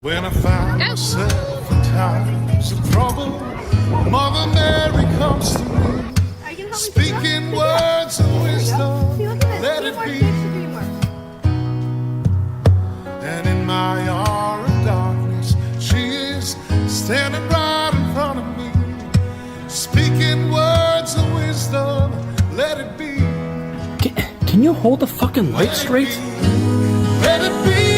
When I find myself in times of trouble, Mother Mary comes to me, speaking words of wisdom, let it be. And in my hour of darkness, she is standing right in front of me, speaking words of wisdom, let it be. Can you hold the fucking light straight? Let it be.